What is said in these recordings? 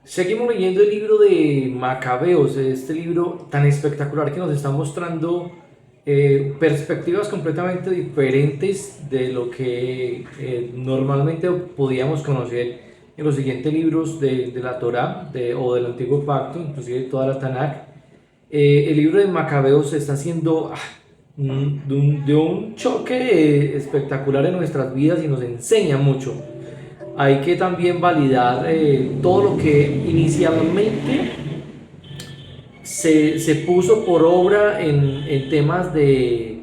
Seguimos leyendo el libro de Macabeos, este libro tan espectacular que nos está mostrando perspectivas completamente diferentes de lo que normalmente podíamos conocer en los siguientes libros de la Torá o del Antiguo Pacto, inclusive toda la Tanakh. El libro de Macabeos está haciendo de un choque espectacular en nuestras vidas y nos enseña mucho. Hay que también validar todo lo que inicialmente se puso por obra en temas de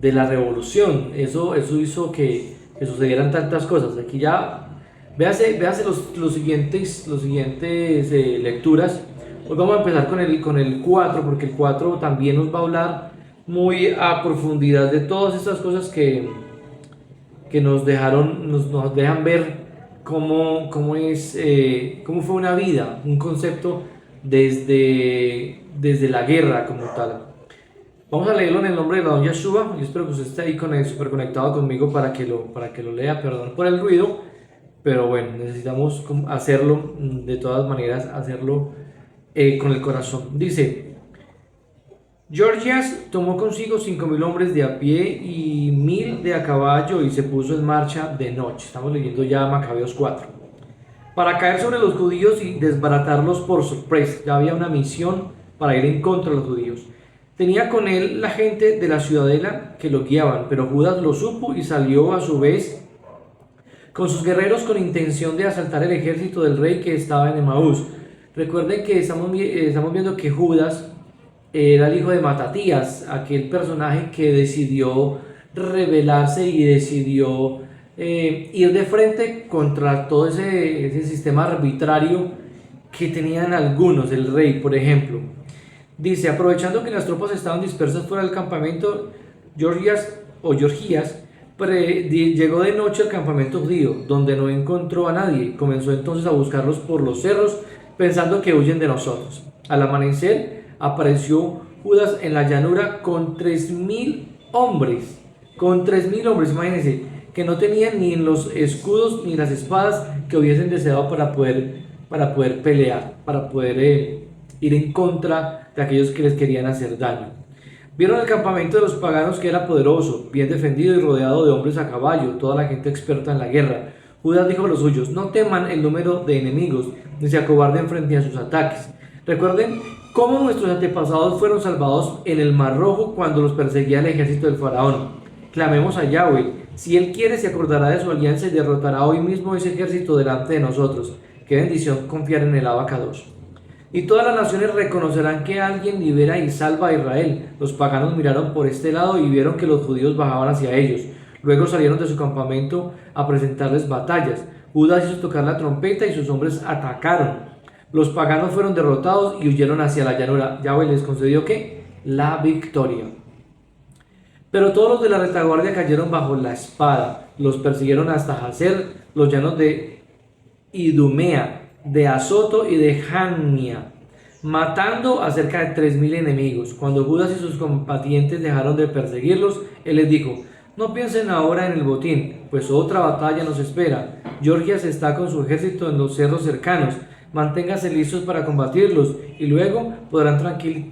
la revolución. Eso hizo que sucedieran tantas cosas. Aquí ya, véase los siguientes lecturas. Hoy vamos a empezar con el 4 porque el 4 también nos va a hablar muy a profundidad de todas estas cosas que nos dejan ver cómo fue una vida, un concepto desde la guerra como tal. Vamos a leerlo en el nombre de la don Yeshua. Yo espero que usted esté ahí súper conectado conmigo para que lo lea. Perdón por el ruido, pero bueno, necesitamos hacerlo de todas maneras, hacerlo con el corazón. Dice: Georgias tomó consigo 5.000 hombres de a pie y 1.000 de a caballo y se puso en marcha de noche. Estamos leyendo ya Macabeos 4. Para caer sobre los judíos y desbaratarlos por sorpresa. Ya había una misión para ir en contra de los judíos. Tenía con él la gente de la ciudadela que lo guiaban, pero Judas lo supo y salió a su vez con sus guerreros con intención de asaltar el ejército del rey que estaba en Emaús. Recuerden que estamos viendo que Judas era el hijo de Matatías, aquel personaje que decidió rebelarse y decidió ir de frente contra todo ese sistema arbitrario que tenían algunos, el rey, por ejemplo. Dice: aprovechando que las tropas estaban dispersas fuera del campamento, Georgías llegó de noche al campamento judío, donde no encontró a nadie. Comenzó entonces a buscarlos por los cerros, pensando que huyen de nosotros. Al amanecer apareció Judas en la llanura con 3.000 hombres. Con 3.000 hombres, imagínense, que no tenían ni los escudos ni las espadas que hubiesen deseado para poder pelear, para poder ir en contra de aquellos que les querían hacer daño. Vieron el campamento de los paganos, que era poderoso, bien defendido y rodeado de hombres a caballo, toda la gente experta en la guerra. Judas dijo a los suyos: no teman el número de enemigos, ni se acobarden frente a sus ataques. Recuerden cómo nuestros antepasados fueron salvados en el Mar Rojo cuando los perseguía el ejército del faraón. Clamemos a Yahweh. Si Él quiere, se acordará de su alianza y derrotará hoy mismo ese ejército delante de nosotros. Qué bendición confiar en el Abacados. Y todas las naciones reconocerán que alguien libera y salva a Israel. Los paganos miraron por este lado y vieron que los judíos bajaban hacia ellos. Luego salieron de su campamento a presentarles batallas. Judas hizo tocar la trompeta y sus hombres atacaron. Los paganos fueron derrotados y huyeron hacia la llanura. Yahweh les concedió ¿qué? La victoria. Pero todos los de la retaguardia cayeron bajo la espada. Los persiguieron hasta Jazer, los llanos de Idumea, de Azoto y de Jamnia, matando a cerca de 3.000 enemigos. Cuando Judas y sus combatientes dejaron de perseguirlos, él les dijo: no piensen ahora en el botín, pues otra batalla nos espera. Georgias está con su ejército en los cerros cercanos. Manténganse listos para combatirlos y luego podrán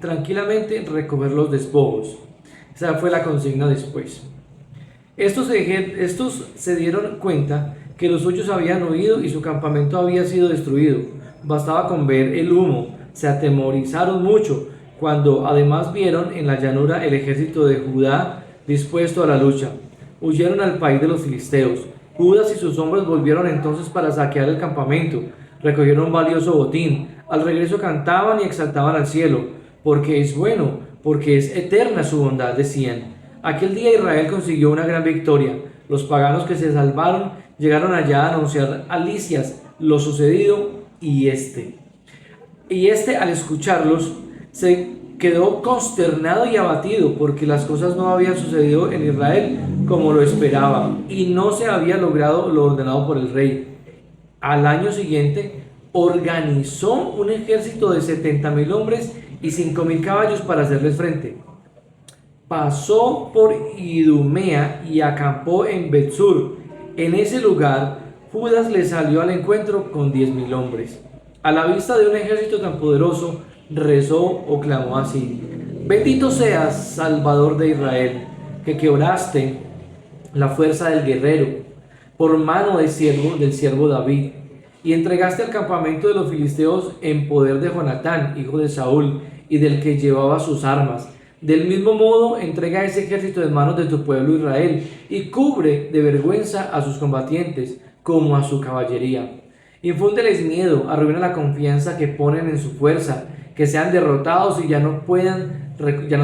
tranquilamente recoger los despojos. Esa fue la consigna después. Estos se dieron cuenta que los suyos habían huido y su campamento había sido destruido. Bastaba con ver el humo. Se atemorizaron mucho cuando además vieron en la llanura el ejército de Judá dispuesto a la lucha. Huyeron al país de los filisteos. Judas y sus hombres volvieron entonces para saquear el campamento. Recogieron valioso botín. Al regreso cantaban y exaltaban al cielo, porque es bueno, porque es eterna su bondad, decían. Aquel día Israel consiguió una gran victoria. Los paganos que se salvaron llegaron allá a anunciar a Lisias lo sucedido, y este al escucharlos se quedó consternado y abatido, porque las cosas no habían sucedido en Israel como lo esperaba y no se había logrado lo ordenado por el rey. Al año siguiente organizó un ejército de 70.000 hombres y 5.000 caballos para hacerles frente. Pasó por Idumea y acampó en Betsur. En ese lugar, Judas le salió al encuentro con 10.000 hombres. A la vista de un ejército tan poderoso, rezó o clamó así: Bendito seas, Salvador de Israel, que quebraste la fuerza del guerrero por mano del siervo David, y entregaste el campamento de los filisteos en poder de Jonatán, hijo de Saúl, y del que llevaba sus armas. Del mismo modo, entrega ese ejército en manos de tu pueblo Israel, y cubre de vergüenza a sus combatientes, como a su caballería. Infúndeles miedo, arruina la confianza que ponen en su fuerza, que sean derrotados y ya no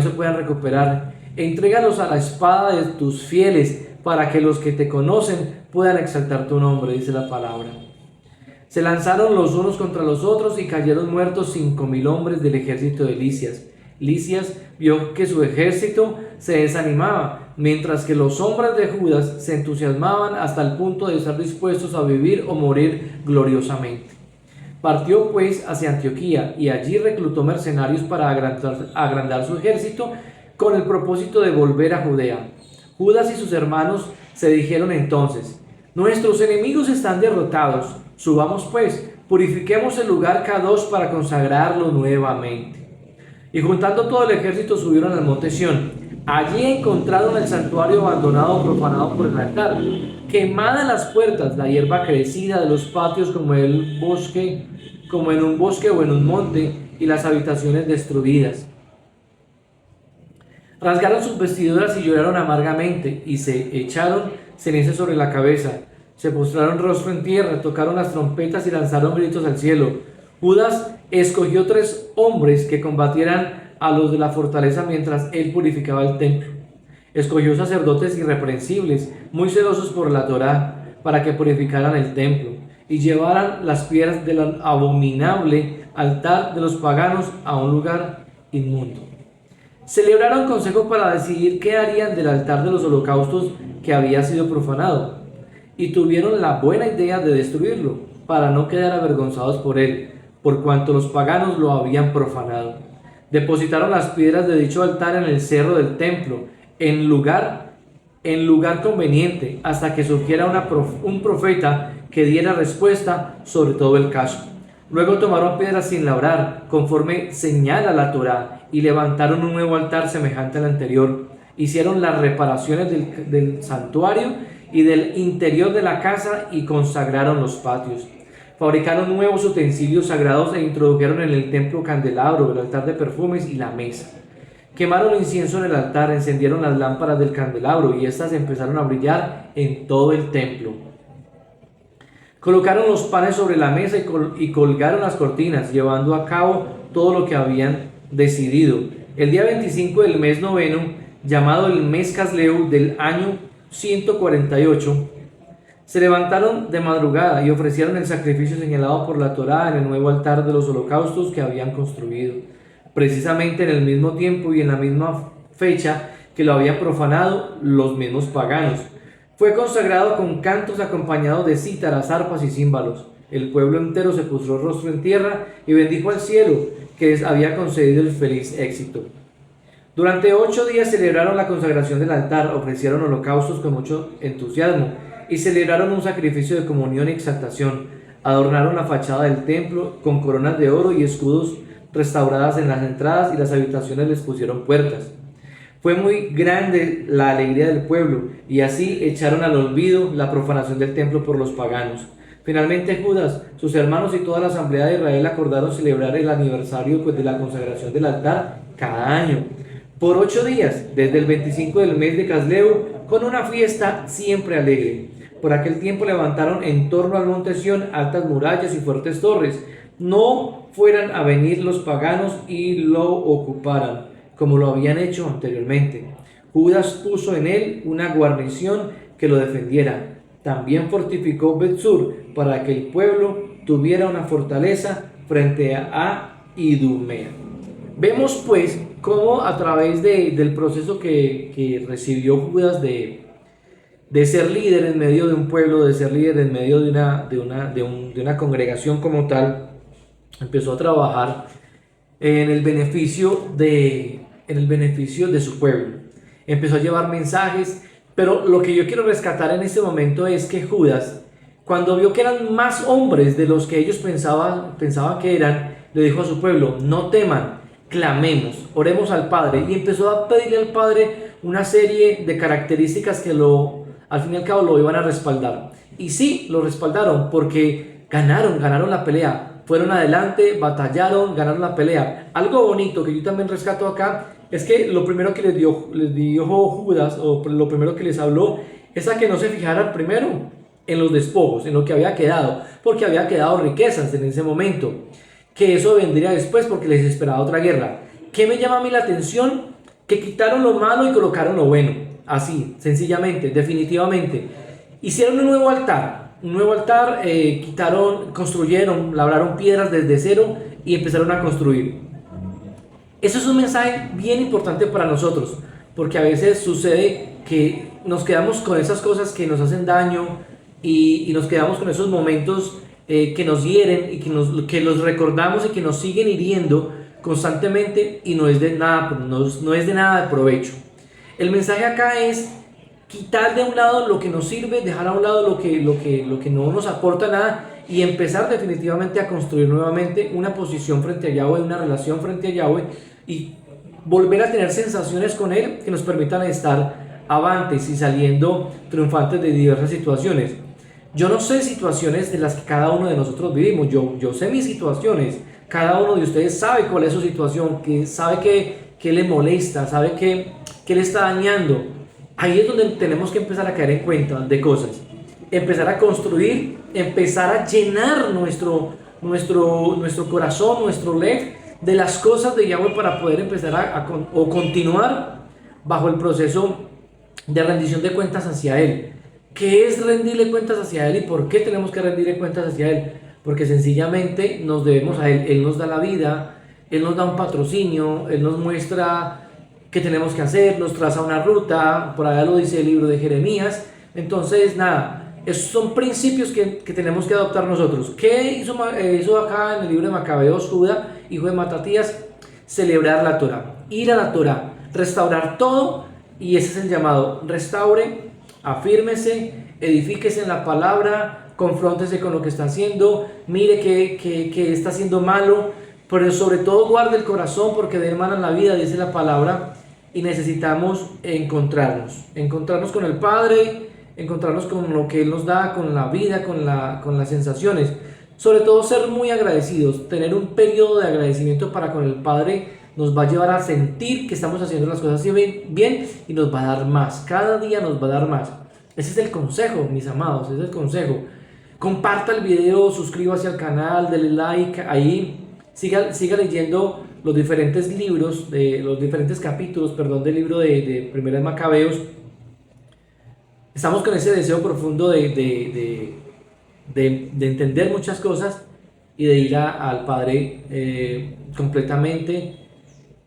se puedan recuperar. Entrégalos a la espada de tus fieles, para que los que te conocen puedan exaltar tu nombre, dice la palabra. Se lanzaron los unos contra los otros y cayeron muertos 5.000 hombres del ejército de Lisias. Lisias vio que su ejército se desanimaba, mientras que los hombres de Judas se entusiasmaban hasta el punto de estar dispuestos a vivir o morir gloriosamente. Partió pues hacia Antioquía y allí reclutó mercenarios para agrandar su ejército con el propósito de volver a Judea. Judas y sus hermanos se dijeron entonces: Nuestros enemigos están derrotados, subamos pues, purifiquemos el lugar K2 para consagrarlo nuevamente. Y juntando todo el ejército subieron al monte Sión. Allí encontraron el santuario abandonado, profanado por el altar, quemadas las puertas, la hierba crecida de los patios como en un bosque o en un monte, y las habitaciones destruidas. Rasgaron sus vestiduras y lloraron amargamente, y se echaron ceniza sobre la cabeza. Se postraron rostro en tierra, tocaron las trompetas y lanzaron gritos al cielo. Judas escogió 3 hombres que combatieran a los de la fortaleza mientras él purificaba el templo. Escogió sacerdotes irreprensibles, muy celosos por la Torá, para que purificaran el templo y llevaran las piedras del abominable altar de los paganos a un lugar inmundo. Celebraron consejo para decidir qué harían del altar de los holocaustos que había sido profanado, y tuvieron la buena idea de destruirlo, para no quedar avergonzados por él, por cuanto los paganos lo habían profanado. Depositaron las piedras de dicho altar en el cerro del templo, en lugar conveniente, hasta que surgiera un profeta que diera respuesta sobre todo el caso. Luego tomaron piedras sin labrar, conforme señala la Torá, y levantaron un nuevo altar semejante al anterior. Hicieron las reparaciones del santuario y del interior de la casa y consagraron los patios. Fabricaron nuevos utensilios sagrados e introdujeron en el templo candelabro, el altar de perfumes y la mesa. Quemaron incienso en el altar, encendieron las lámparas del candelabro y éstas empezaron a brillar en todo el templo. Colocaron los panes sobre la mesa y colgaron las cortinas, llevando a cabo todo lo que habían decidido. El día 25 del mes noveno, llamado el mes Casleu del año 148, se levantaron de madrugada y ofrecieron el sacrificio señalado por la Torá en el nuevo altar de los holocaustos que habían construido, precisamente en el mismo tiempo y en la misma fecha que lo habían profanado los mismos paganos. Fue consagrado con cantos acompañados de cítaras, arpas y címbalos. El pueblo entero se postró rostro en tierra y bendijo al cielo, que les había concedido el feliz éxito. Durante 8 días celebraron la consagración del altar, ofrecieron holocaustos con mucho entusiasmo y celebraron un sacrificio de comunión y exaltación. Adornaron la fachada del templo con coronas de oro y escudos restauradas en las entradas, y las habitaciones les pusieron puertas. Fue muy grande la alegría del pueblo, y así echaron al olvido la profanación del templo por los paganos. Finalmente Judas, sus hermanos y toda la asamblea de Israel acordaron celebrar el aniversario de la consagración del altar cada año, por 8 días, desde el 25 del mes de Casleu, con una fiesta siempre alegre. Por aquel tiempo levantaron en torno al monte Sión altas murallas y fuertes torres, no fueran a venir los paganos y lo ocuparan, como lo habían hecho anteriormente. Judas puso en él una guarnición que lo defendiera. También fortificó Bet-sur para que el pueblo tuviera una fortaleza frente a Idumea. Vemos pues cómo a través del proceso que recibió Judas de ser líder en medio de un pueblo, de ser líder en medio de una congregación como tal, empezó a trabajar en el beneficio de su pueblo. Empezó a llevar mensajes, pero lo que yo quiero rescatar en este momento es que Judas, Cuando vio que eran más hombres de los que ellos pensaban que eran, le dijo a su pueblo: no teman, clamemos, oremos al Padre. Y empezó a pedirle al Padre una serie de características que al fin y al cabo lo iban a respaldar. Y sí, lo respaldaron porque ganaron la pelea. Fueron adelante, batallaron, ganaron la pelea. Algo bonito que yo también rescato acá es que lo primero que les dijo Judas, o lo primero que les habló, es a que no se fijaran primero en los despojos, en lo que había quedado, porque había quedado riquezas en ese momento, que eso vendría después porque les esperaba otra guerra. ¿Qué me llama a mí la atención? Que quitaron lo malo y colocaron lo bueno, así, sencillamente, definitivamente. Hicieron un nuevo altar, construyeron, labraron piedras desde cero y empezaron a construir. Eso es un mensaje bien importante para nosotros, porque a veces sucede que nos quedamos con esas cosas que nos hacen daño y nos quedamos con esos momentos que nos hieren y que los recordamos y que nos siguen hiriendo constantemente y no es de nada de provecho. El mensaje acá es quitar de un lado lo que nos sirve, dejar a un lado lo que no nos aporta nada y empezar definitivamente a construir nuevamente una posición frente a Yahweh, una relación frente a Yahweh y volver a tener sensaciones con Él que nos permitan estar avantes y saliendo triunfantes de diversas situaciones. Yo no sé situaciones de las que cada uno de nosotros vivimos, yo sé mis situaciones, cada uno de ustedes sabe cuál es su situación, que sabe que le molesta, sabe que le está dañando. Ahí es donde tenemos que empezar a caer en cuenta de cosas, empezar a construir, empezar a llenar nuestro corazón, nuestro lev de las cosas de Yahweh para poder empezar a continuar bajo el proceso de rendición de cuentas hacia Él. ¿Qué es rendirle cuentas hacia Él y por qué tenemos que rendirle cuentas hacia Él? Porque sencillamente nos debemos a Él. Él nos da la vida, Él nos da un patrocinio, Él nos muestra qué tenemos que hacer, nos traza una ruta, por allá lo dice el libro de Jeremías. Entonces, nada, esos son principios que tenemos que adoptar nosotros. ¿Qué hizo acá en el libro de Macabeos Judá, hijo de Matatías? Celebrar la Torah, ir a la Torah, restaurar todo, y ese es el llamado: restaure, afírmese, edifíquese en la palabra, confróntese con lo que está haciendo, mire que está haciendo malo, pero sobre todo guarde el corazón, porque de él mana la vida, dice la palabra, y necesitamos encontrarnos con el Padre, encontrarnos con lo que Él nos da, con la vida, con las sensaciones, sobre todo ser muy agradecidos, tener un periodo de agradecimiento para con el Padre nos va a llevar a sentir que estamos haciendo las cosas bien y nos va a dar más, cada día nos va a dar más. Ese es el consejo, mis amados, ese es el consejo. Comparta el video, suscríbase al canal, denle like, ahí siga leyendo los diferentes libros, los diferentes capítulos, del libro de Primera de Macabeos. Estamos con ese deseo profundo de entender muchas cosas y de ir al Padre completamente,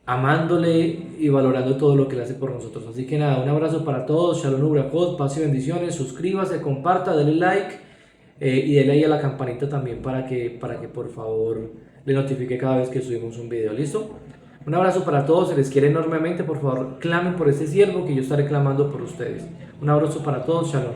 amándole y valorando todo lo que Él hace por nosotros. Así que nada, un abrazo para todos, Shalom Ubrachot, paz y bendiciones, suscríbase, comparta, denle like y denle ahí a la campanita también para que por favor le notifique cada vez que subimos un video. ¿Listo? Un abrazo para todos, se les quiere enormemente. Por favor, clamen por este siervo que yo estaré clamando por ustedes. Un abrazo para todos, Shalom.